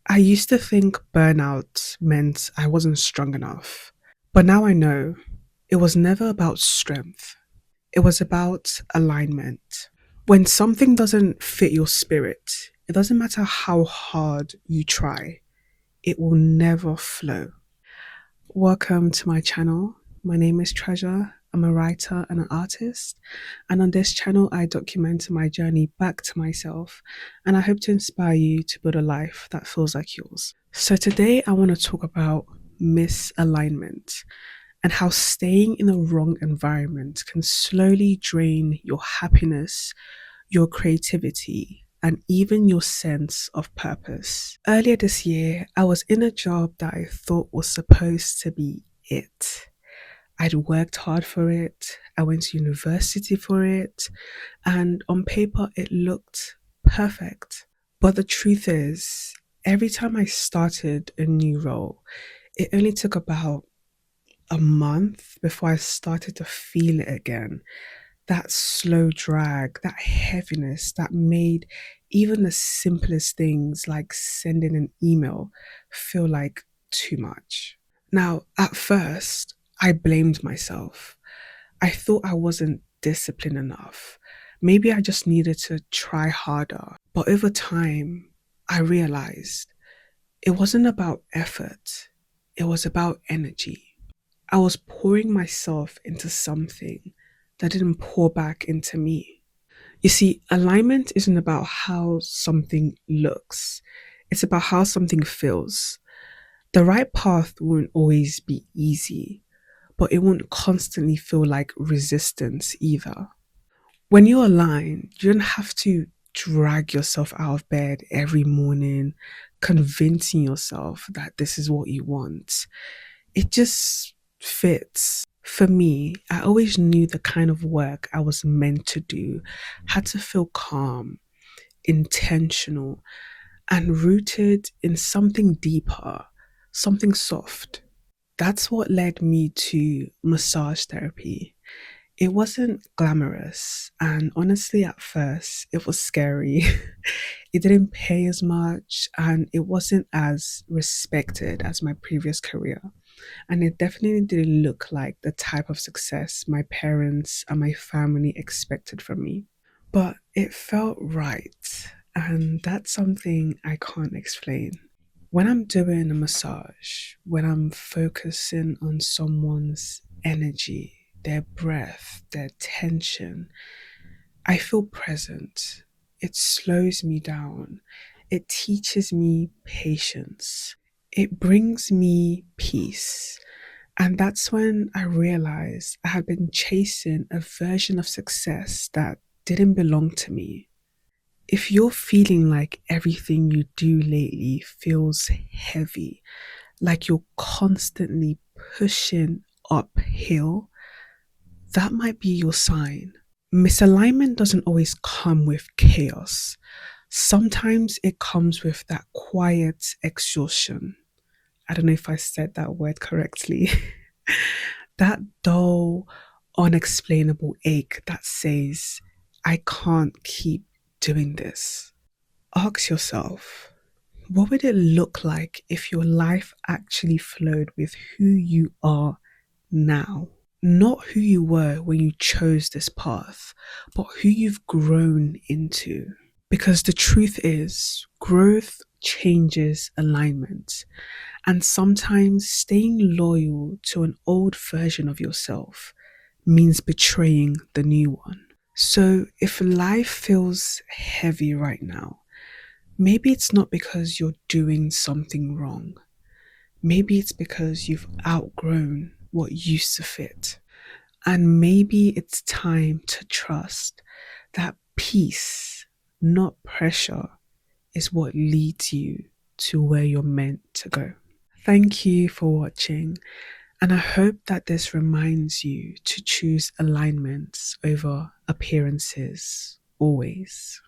I used to think burnout meant I wasn't strong enough. But now I know it was never about strength, it was about alignment. When something doesn't fit your spirit, it doesn't matter how hard you try, it will never flow. Welcome to my channel. My name is Treasure. I'm a writer and an artist. And on this channel, I document my journey back to myself. And I hope to inspire you to build a life that feels like yours. So today, I want to talk about misalignment and how staying in the wrong environment can slowly drain your happiness, your creativity, and even your sense of purpose. Earlier this year, I was in a job that I thought was supposed to be it. I'd worked hard for it, I went to university for it, and on paper it looked perfect. But the truth is, every time I started a new role, it only took about a month before I started to feel it again. That slow drag, that heaviness that made even the simplest things like sending an email feel like too much. Now, at first, I blamed myself. I thought I wasn't disciplined enough. Maybe I just needed to try harder. But over time, I realized it wasn't about effort, it was about energy. I was pouring myself into something that didn't pour back into me. You see, alignment isn't about how something looks, it's about how something feels. The right path won't always be easy, but it won't constantly feel like resistance either. When you're aligned, you don't have to drag yourself out of bed every morning, convincing yourself that this is what you want. It just fits. For me, I always knew the kind of work I was meant to do had to feel calm, intentional, and rooted in something deeper, something soft. That's what led me to massage therapy. It wasn't glamorous, and honestly, at first, it was scary. It didn't pay as much, and it wasn't as respected as my previous career. And it definitely didn't look like the type of success my parents and my family expected from me. But it felt right. And that's something I can't explain. When I'm doing a massage, when I'm focusing on someone's energy, their breath, their tension, I feel present. It slows me down. It teaches me patience. It brings me peace. And that's when I realized I had been chasing a version of success that didn't belong to me. If you're feeling like everything you do lately feels heavy, like you're constantly pushing uphill, that might be your sign. Misalignment doesn't always come with chaos. Sometimes it comes with that quiet exhaustion. I don't know if I said that word correctly. That dull, unexplainable ache that says, I can't keep doing this. Ask yourself, what would it look like if your life actually flowed with who you are now? Not who you were when you chose this path, but who you've grown into. Because the truth is, growth changes alignment. And sometimes staying loyal to an old version of yourself means betraying the new one. So if life feels heavy right now, maybe it's not because you're doing something wrong. Maybe it's because you've outgrown what used to fit. And maybe it's time to trust that peace, not pressure, is what leads you to where you're meant to go. Thank you for watching, and I hope that this reminds you to choose alignments over appearances always.